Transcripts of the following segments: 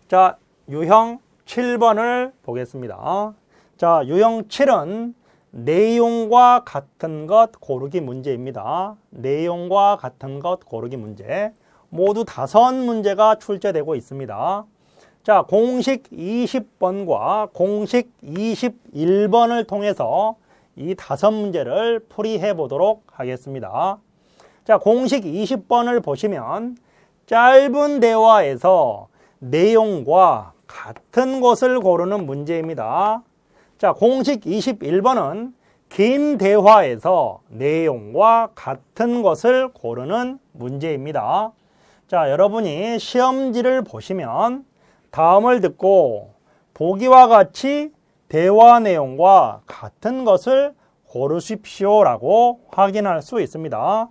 자, 유형 7번을 보겠습니다. 자, 유형 7은 내용과 같은 것 고르기 문제입니다. 내용과 같은 것 고르기 문제. 모두 5문제가 출제되고 있습니다. 자, 공식 20번과 공식 21번을 통해서 이 5문제를 풀이해 보도록 하겠습니다. 자, 공식 20번을 보시면 짧은 대화에서 내용과 같은 것을 고르는 문제입니다. 자, 공식 21번은 긴 대화에서 내용과 같은 것을 고르는 문제입니다. 자, 여러분이 시험지를 보시면 다음을 듣고 보기와 같이 대화 내용과 같은 것을 고르십시오 라고 확인할 수 있습니다.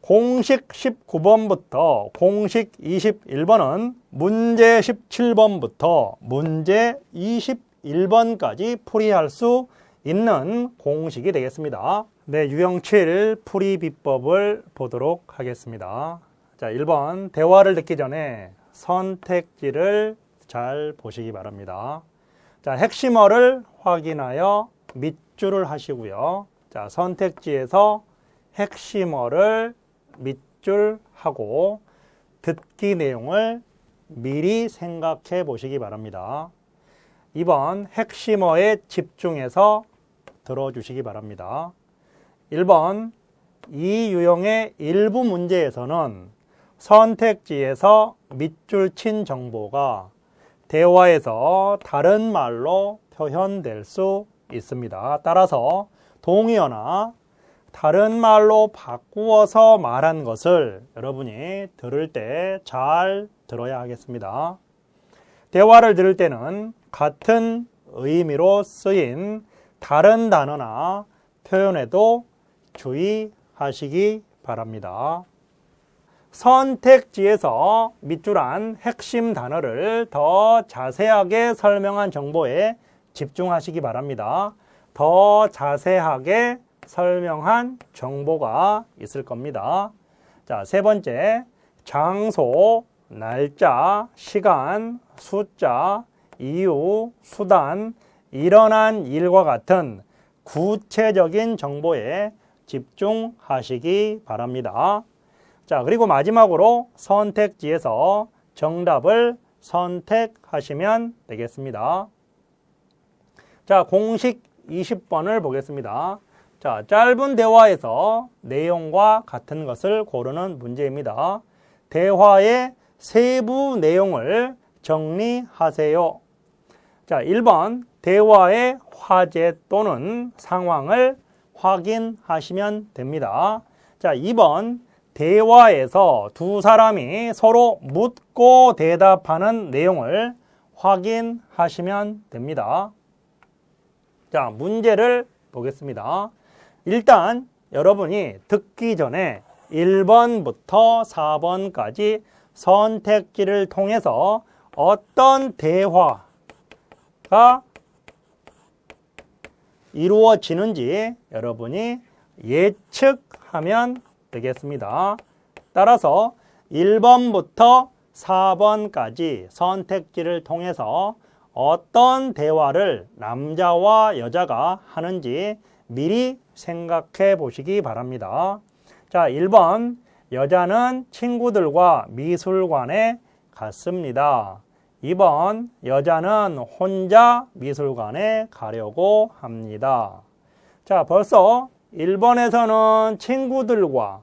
공식 19번부터 공식 21번은 문제 17번부터 문제 21번까지 풀이할 수 있는 공식이 되겠습니다. 네, 유형 7 풀이 비법을 보도록 하겠습니다. 자, 1번 대화를 듣기 전에 선택지를 잘 보시기 바랍니다. 자, 핵심어를 확인하여 밑줄을 하시고요. 자, 선택지에서 핵심어를 밑줄하고 듣기 내용을 미리 생각해 보시기 바랍니다. 2번 핵심어에 집중해서 들어주시기 바랍니다. 1번 이 유형의 일부 문제에서는 선택지에서 밑줄 친 정보가 대화에서 다른 말로 표현될 수 있습니다. 따라서 동의어나 다른 말로 바꾸어서 말한 것을 여러분이 들을 때 잘 들어야 하겠습니다. 대화를 들을 때는 같은 의미로 쓰인 다른 단어나 표현에도 주의하시기 바랍니다. 선택지에서 밑줄한 핵심 단어를 더 자세하게 설명한 정보에 집중하시기 바랍니다. 더 자세하게 설명한 정보가 있을 겁니다. 자, 세 번째, 장소, 날짜, 시간, 숫자, 이유, 수단, 일어난 일과 같은 구체적인 정보에 집중하시기 바랍니다. 자, 그리고 마지막으로 선택지에서 정답을 선택하시면 되겠습니다. 자, 공식 20번을 보겠습니다. 자, 짧은 대화에서 내용과 같은 것을 고르는 문제입니다. 대화의 세부 내용을 정리하세요. 자, 1번 대화의 화제 또는 상황을 확인하시면 됩니다. 자, 2번 대화에서 두 사람이 서로 묻고 대답하는 내용을 확인하시면 됩니다. 자, 문제를 보겠습니다. 일단 여러분이 듣기 전에 1번부터 4번까지 선택지를 통해서 어떤 대화가 이루어지는지 여러분이 예측하면 되겠습니다. 따라서 1번부터 4번까지 선택지를 통해서 어떤 대화를 남자와 여자가 하는지 미리 생각해 보시기 바랍니다. 자, 1번 여자는 친구들과 미술관에 갔습니다. 2번 여자는 혼자 미술관에 가려고 합니다. 자, 벌써 1번에서는 친구들과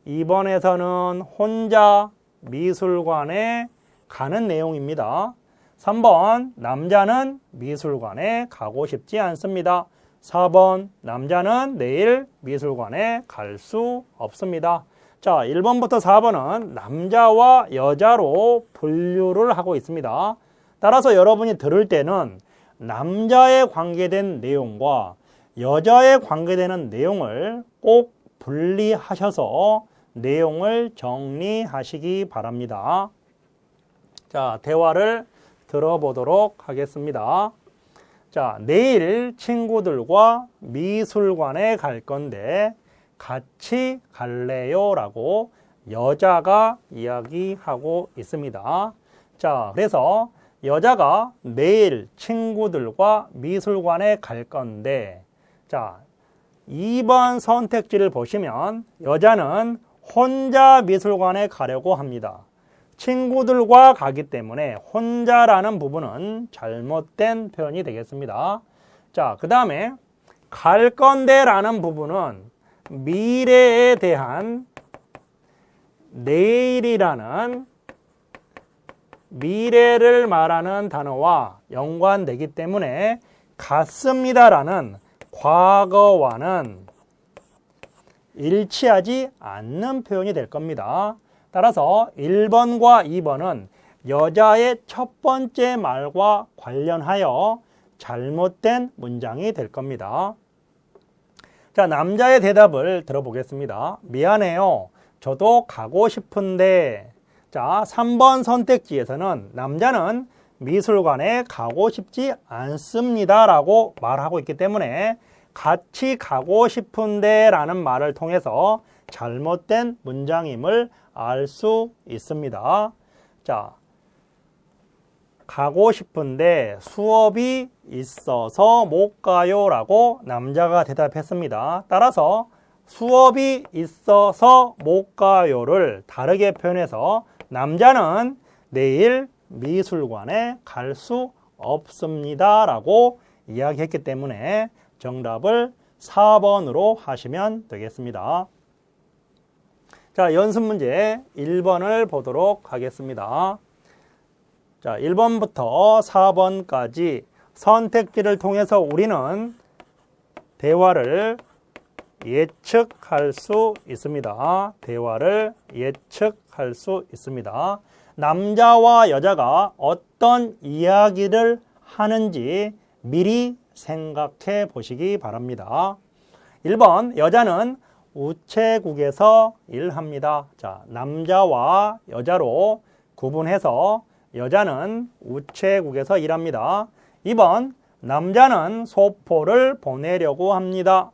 2번에서는 혼자 미술관에 가는 내용입니다. 3번 남자는 미술관에 가고 싶지 않습니다. 4번 남자는 내일 미술관에 갈 수 없습니다. 자, 1번부터 4번은 남자와 여자로 분류를 하고 있습니다. 따라서 여러분이 들을 때는 남자에 관계된 내용과 여자에 관계되는 내용을 꼭 분리하셔서 내용을 정리하시기 바랍니다. 자, 대화를 들어보도록 하겠습니다. 자, 내일 친구들과 미술관에 갈 건데 같이 갈래요? 라고 여자가 이야기하고 있습니다. 자, 그래서 여자가 내일 친구들과 미술관에 갈 건데, 자, 2번 선택지를 보시면 여자는 혼자 미술관에 가려고 합니다. 친구들과 가기 때문에 혼자라는 부분은 잘못된 표현이 되겠습니다. 자, 그 다음에 갈 건데 라는 부분은 미래에 대한 내일이라는 미래를 말하는 단어와 연관되기 때문에 같습니다라는 과거와는 일치하지 않는 표현이 될 겁니다. 따라서 1번과 2번은 여자의 첫 번째 말과 관련하여 잘못된 문장이 될 겁니다. 자, 남자의 대답을 들어보겠습니다. 미안해요. 저도 가고 싶은데. 자, 3번 선택지에서는 남자는 미술관에 가고 싶지 않습니다 라고 말하고 있기 때문에 같이 가고 싶은데 라는 말을 통해서 잘못된 문장임을 알 수 있습니다. 자, 가고 싶은데 수업이 있어서 못 가요 라고 남자가 대답했습니다. 따라서 수업이 있어서 못 가요를 다르게 표현해서 남자는 내일 미술관에 갈 수 없습니다 라고 이야기했기 때문에 정답을 4번으로 하시면 되겠습니다. 자, 연습 문제 1번을 보도록 하겠습니다. 자, 1번부터 4번까지 선택지를 통해서 우리는 대화를 예측할 수 있습니다. 대화를 예측할 수 있습니다. 남자와 여자가 어떤 이야기를 하는지 미리 생각해 보시기 바랍니다. 1번, 여자는 우체국에서 일합니다. 자, 남자와 여자로 구분해서 여자는 우체국에서 일합니다. 2번, 남자는 소포를 보내려고 합니다.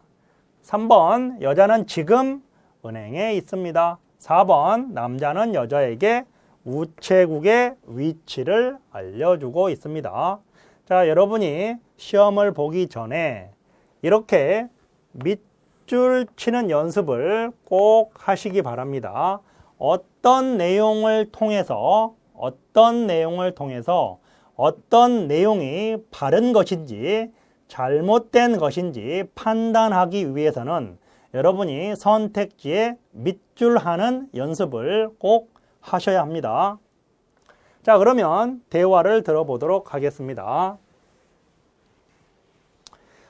3번, 여자는 지금 은행에 있습니다. 4번, 남자는 여자에게 우체국의 위치를 알려주고 있습니다. 자, 여러분이 시험을 보기 전에 이렇게 밑줄 치는 연습을 꼭 하시기 바랍니다. 어떤 내용을 통해서 어떤 내용이 바른 것인지 잘못된 것인지 판단하기 위해서는 여러분이 선택지에 밑줄하는 연습을 꼭 하셔야 합니다. 자, 그러면 대화를 들어보도록 하겠습니다.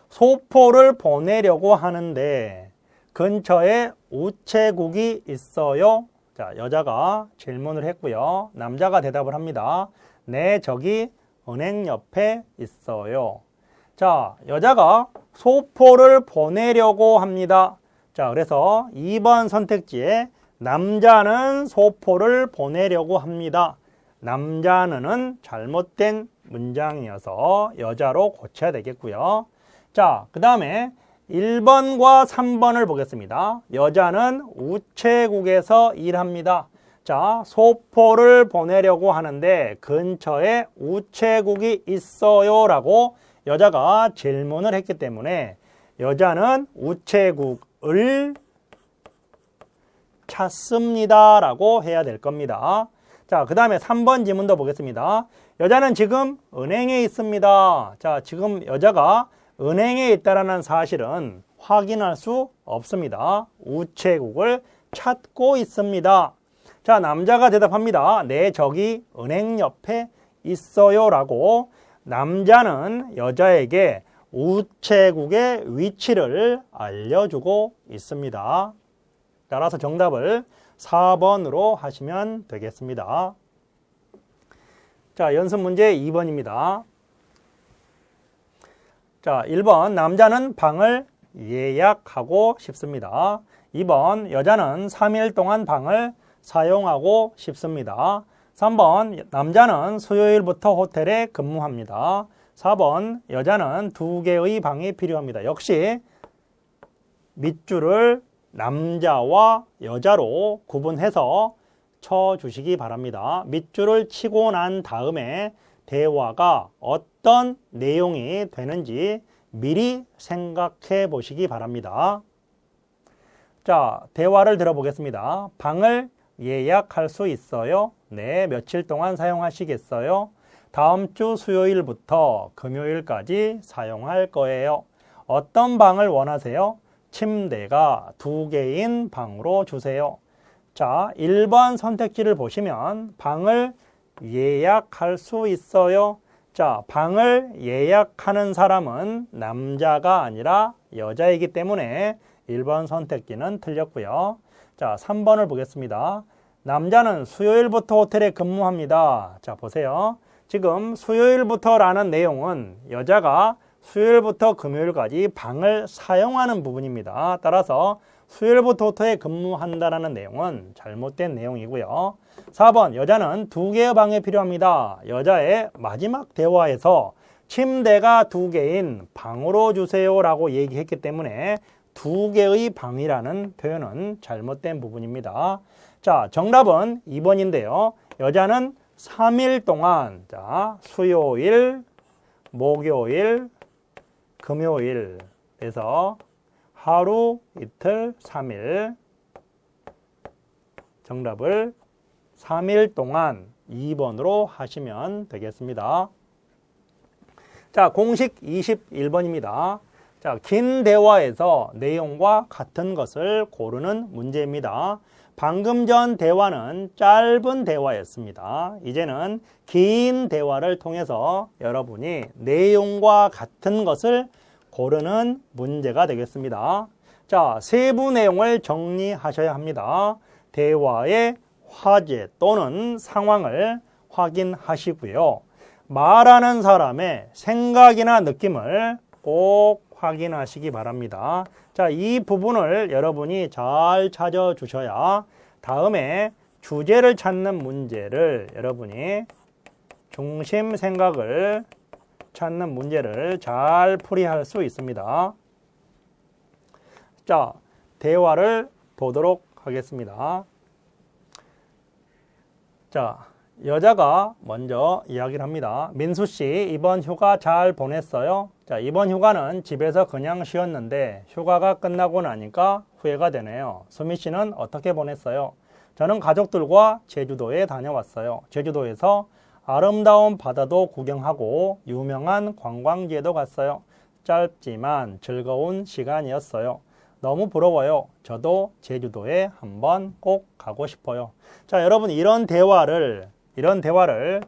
소포를 보내려고 하는데 근처에 우체국이 있어요? 자, 여자가 질문을 했고요. 남자가 대답을 합니다. 네, 저기 은행 옆에 있어요. 자, 여자가 소포를 보내려고 합니다. 자, 그래서 2번 선택지에 남자는 소포를 보내려고 합니다. 남자는 잘못된 문장이어서 여자로 고쳐야 되겠고요. 자, 그 다음에 1번과 3번을 보겠습니다. 여자는 우체국에서 일합니다. 자, 소포를 보내려고 하는데 근처에 우체국이 있어요 라고 여자가 질문을 했기 때문에 여자는 우체국을 찾습니다 라고 해야 될 겁니다. 자, 그 다음에 3번 지문도 보겠습니다. 여자는 지금 은행에 있습니다. 자, 지금 여자가 은행에 있다는 사실은 확인할 수 없습니다. 우체국을 찾고 있습니다. 자, 남자가 대답합니다. 네, 저기 은행 옆에 있어요 라고 남자는 여자에게 우체국의 위치를 알려주고 있습니다. 따라서 정답을 4번으로 하시면 되겠습니다. 자, 연습 문제 2번입니다. 자, 1번, 남자는 방을 예약하고 싶습니다. 2번, 여자는 3일 동안 방을 사용하고 싶습니다. 3번, 남자는 수요일부터 호텔에 근무합니다. 4번, 여자는 2개의 방이 필요합니다. 역시 밑줄을 남자와 여자로 구분해서 쳐주시기 바랍니다. 밑줄을 치고 난 다음에 대화가 어떤 내용이 되는지 미리 생각해 보시기 바랍니다. 자, 대화를 들어보겠습니다. 방을 예약할 수 있어요? 네, 며칠 동안 사용하시겠어요? 다음 주 수요일부터 금요일까지 사용할 거예요. 어떤 방을 원하세요? 침대가 2개인 방으로 주세요. 자, 1번 선택지를 보시면 방을 예약할 수 있어요. 자, 방을 예약하는 사람은 남자가 아니라 여자이기 때문에 1번 선택지는 틀렸고요. 자, 3번을 보겠습니다. 남자는 수요일부터 호텔에 근무합니다. 자, 보세요. 지금 수요일부터라는 내용은 여자가 수요일부터 금요일까지 방을 사용하는 부분입니다. 따라서 수요일부터 호텔에 근무한다는 내용은 잘못된 내용이고요. 4번, 여자는 2개의 방이 필요합니다. 여자의 마지막 대화에서 침대가 2개인 방으로 주세요 라고 얘기했기 때문에 2개의 방이라는 표현은 잘못된 부분입니다. 자, 정답은 2번인데요. 여자는 3일 동안, 자, 수요일, 목요일, 금요일에서 하루, 이틀, 3일. 정답을 3일 동안 2번으로 하시면 되겠습니다. 자, 공식 21번입니다. 자, 긴 대화에서 내용과 같은 것을 고르는 문제입니다. 방금 전 대화는 짧은 대화였습니다. 이제는 긴 대화를 통해서 여러분이 내용과 같은 것을 고르는 문제가 되겠습니다. 자, 세부 내용을 정리하셔야 합니다. 대화의 화제 또는 상황을 확인하시고요. 말하는 사람의 생각이나 느낌을 꼭 확인하시기 바랍니다. 자, 이 부분을 여러분이 잘 찾아주셔야 다음에 주제를 찾는 문제를 여러분이 중심 생각을 찾는 문제를 잘 풀이할 수 있습니다. 자, 대화를 보도록 하겠습니다. 자, 여자가 먼저 이야기를 합니다. 민수 씨, 이번 휴가 잘 보냈어요? 자, 이번 휴가는 집에서 그냥 쉬었는데 휴가가 끝나고 나니까 후회가 되네요. 수미 씨는 어떻게 보냈어요? 저는 가족들과 제주도에 다녀왔어요. 제주도에서 아름다운 바다도 구경하고 유명한 관광지에도 갔어요. 짧지만 즐거운 시간이었어요. 너무 부러워요. 저도 제주도에 한번 꼭 가고 싶어요. 자, 여러분 이런 대화를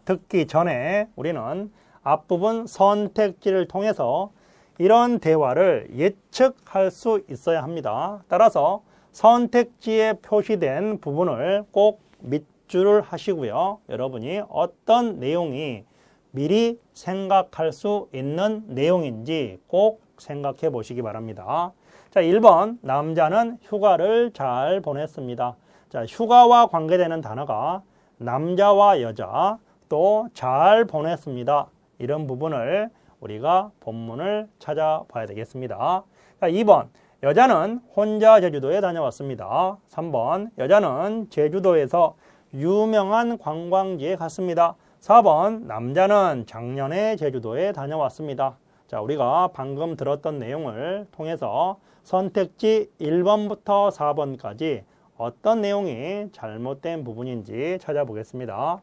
듣기 전에 우리는 앞부분 선택지를 통해서 이런 대화를 예측할 수 있어야 합니다. 따라서 선택지에 표시된 부분을 꼭 밑줄을 하시고요. 여러분이 어떤 내용이 미리 생각할 수 있는 내용인지 꼭 생각해 보시기 바랍니다. 자, 1번, 남자는 휴가를 잘 보냈습니다. 자, 휴가와 관계되는 단어가 남자와 여자, 또 잘 보냈습니다. 이런 부분을 우리가 본문을 찾아봐야 되겠습니다. 자, 2번, 여자는 혼자 제주도에 다녀왔습니다. 3번, 여자는 제주도에서 유명한 관광지에 갔습니다. 4번, 남자는 작년에 제주도에 다녀왔습니다. 자, 우리가 방금 들었던 내용을 통해서 선택지 1번부터 4번까지 어떤 내용이 잘못된 부분인지 찾아보겠습니다.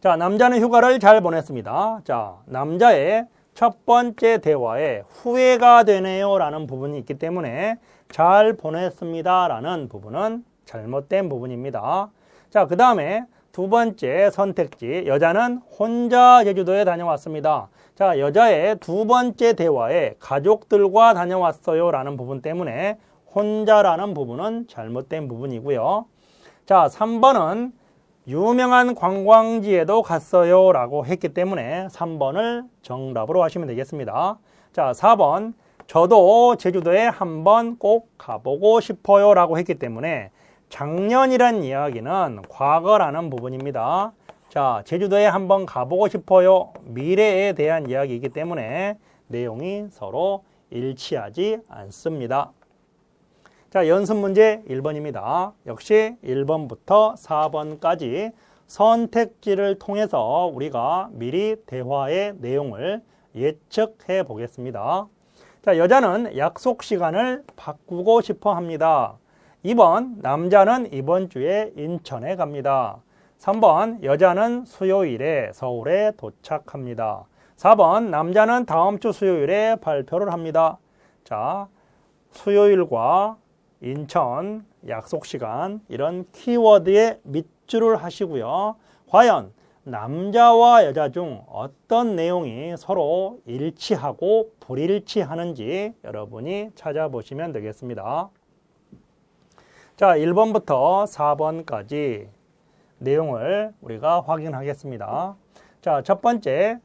자, 남자는 휴가를 잘 보냈습니다. 자, 남자의 첫 번째 대화에 후회가 되네요 라는 부분이 있기 때문에 잘 보냈습니다 라는 부분은 잘못된 부분입니다. 자, 그 다음에 두 번째 선택지, 여자는 혼자 제주도에 다녀왔습니다. 자, 여자의 두 번째 대화에 가족들과 다녀왔어요 라는 부분 때문에 혼자라는 부분은 잘못된 부분이고요. 자, 3번은 유명한 관광지에도 갔어요 라고 했기 때문에 3번을 정답으로 하시면 되겠습니다. 자, 4번, 저도 제주도에 한번 꼭 가보고 싶어요 라고 했기 때문에 작년이란 이야기는 과거라는 부분입니다. 자, 제주도에 한번 가보고 싶어요. 미래에 대한 이야기이기 때문에 내용이 서로 일치하지 않습니다. 자, 연습 문제 1번입니다. 역시 1번부터 4번까지 선택지를 통해서 우리가 미리 대화의 내용을 예측해 보겠습니다. 자, 여자는 약속 시간을 바꾸고 싶어 합니다. 2번, 남자는 이번 주에 인천에 갑니다. 3번, 여자는 수요일에 서울에 도착합니다. 4번, 남자는 다음 주 수요일에 발표를 합니다. 자, 수요일과 인천, 약속 시간 이런 키워드에 밑줄을 하시고요. 과연 남자와 여자 중 어떤 내용이 서로 일치하고 불일치하는지 여러분이 찾아보시면 되겠습니다. 자, 1번부터 4번까지 내용을 우리가 확인하겠습니다. 자, 첫 번째,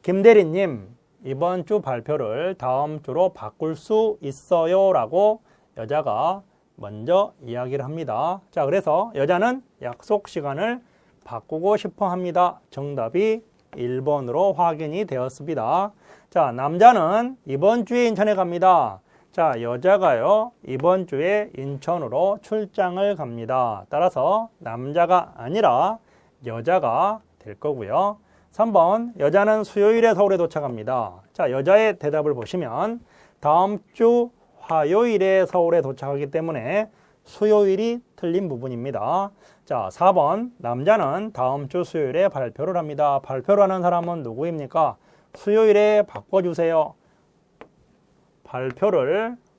김대리님, 이번 주 발표를 다음 주로 바꿀 수 있어요? 라고 여자가 먼저 이야기를 합니다. 자, 그래서 여자는 약속 시간을 바꾸고 싶어 합니다. 정답이 1번으로 확인이 되었습니다. 자, 남자는 이번 주에 인천에 갑니다. 자, 여자가요, 이번 주에 인천으로 출장을 갑니다. 따라서 남자가 아니라 여자가 될 거고요. 3번, 여자는 수요일에 서울에 도착합니다. 자, 여자의 대답을 보시면 다음 주 화요일에 서울에 도착하기 때문에 수요일이 틀린 부분입니다. 자, 4번, 남자는 다음 주 수요일에 발표를 합니다. 발표를 하는 사람은 누구입니까? 수요일에 바꿔주세요.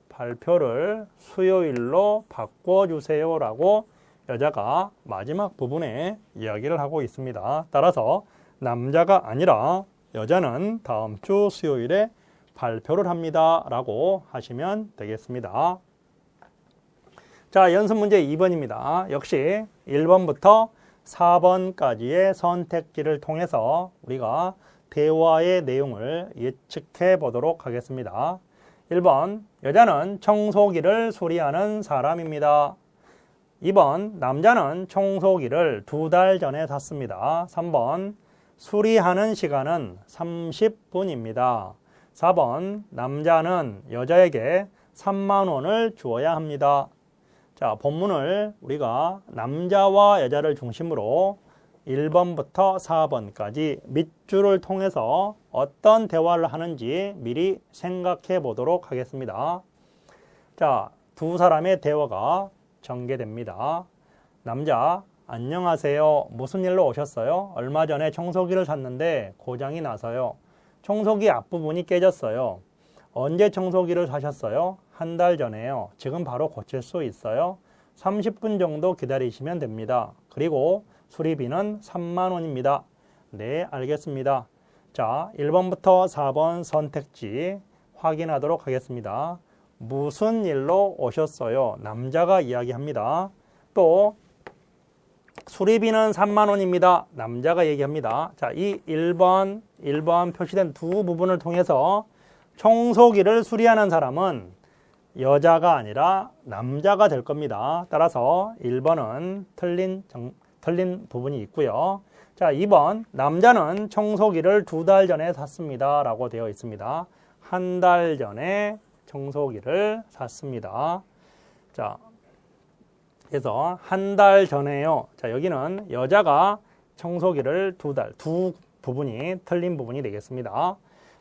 발표를 수요일로 바꿔주세요 라고 여자가 마지막 부분에 이야기를 하고 있습니다. 따라서 남자가 아니라 여자는 다음 주 수요일에 발표를 합니다 라고 하시면 되겠습니다. 자, 연습 문제 2번입니다. 역시 1번부터 4번까지의 선택지를 통해서 우리가 대화의 내용을 예측해 보도록 하겠습니다. 1번, 여자는 청소기를 수리하는 사람입니다. 2번, 남자는 청소기를 2달 전에 샀습니다. 3번, 수리하는 시간은 30분입니다. 4번, 남자는 여자에게 3만 원을 주어야 합니다. 자, 본문을 우리가 남자와 여자를 중심으로 1번부터 4번까지 밑줄을 통해서 어떤 대화를 하는지 미리 생각해 보도록 하겠습니다. 자, 두 사람의 대화가 전개됩니다. 남자, 안녕하세요. 무슨 일로 오셨어요? 얼마 전에 청소기를 샀는데 고장이 나서요. 청소기 앞부분이 깨졌어요. 언제 청소기를 사셨어요? 한 달 전에요. 지금 바로 고칠 수 있어요? 30분 정도 기다리시면 됩니다. 그리고 수리비는 3만 원입니다. 네, 알겠습니다. 자, 1번부터 4번 선택지 확인하도록 하겠습니다. 무슨 일로 오셨어요? 남자가 이야기합니다. 또 수리비는 3만 원입니다. 남자가 얘기합니다. 자, 이 1번 표시된 두 부분을 통해서 청소기를 수리하는 사람은 여자가 아니라 남자가 될 겁니다. 따라서 1번은 틀린 부분이 있고요. 자, 2번, 남자는 청소기를 2달 전에 샀습니다. 라고 되어 있습니다. 한 달 전에 청소기를 샀습니다. 자, 그래서 한 달 전에요. 자, 여기는 여자가 청소기를 두 부분이 틀린 부분이 되겠습니다.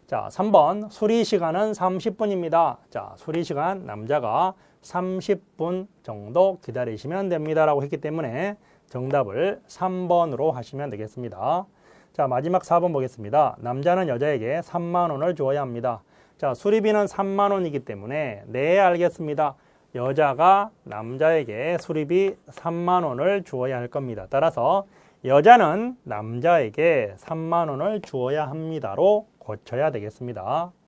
자, 3번, 수리 시간은 30분입니다. 자, 수리 시간 남자가 30분 정도 기다리시면 됩니다. 라고 했기 때문에 정답을 3번으로 하시면 되겠습니다. 자, 마지막 4번 보겠습니다. 남자는 여자에게 3만 원을 주어야 합니다. 자, 수리비는 3만 원이기 때문에 네, 알겠습니다. 여자가 남자에게 수리비 3만 원을 주어야 할 겁니다. 따라서 여자는 남자에게 3만 원을 주어야 합니다로 고쳐야 되겠습니다.